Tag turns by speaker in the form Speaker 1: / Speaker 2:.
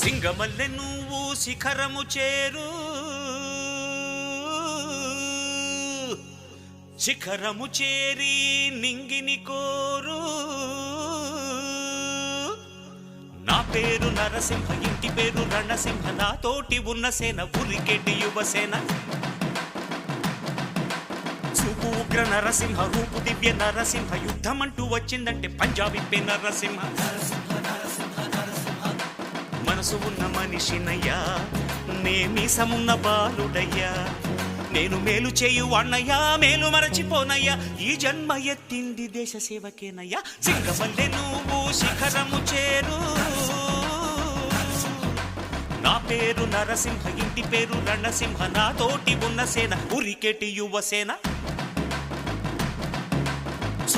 Speaker 1: సింగమల్లె నువ్వు శిఖరము చేరు, శిఖరము చేరి నింగిని కోరు. నా పేరు నరసింహ, ఇంటి పేరు రణసింహ, నా తోటి ఉన్న సేన ఉరికెటి యువసేన. చూపు ఉగ్ర నరసింహ, రూపు దివ్య నరసింహ, యుద్ధమంటూ వచ్చిందంటే పంజాబీ నరసింహ. మనసు ఉన్న మనిషినయ్యా, నేమీసమున్న బాలుడయ్యా, నేను మేలు చేయు అన్నయ్యా, మేలు మరచిపోనయ్యా, ఈ జన్మ ఎత్తింది దేశ సేవకేనయ్యా. సింగమల్లె నువ్వు శిఖరము చేరు, నా పేరు నరసింహ, ఇంటి పేరు రణసింహ, నా తోటి ఉన్న సేన ఉరికెటి యువసేన.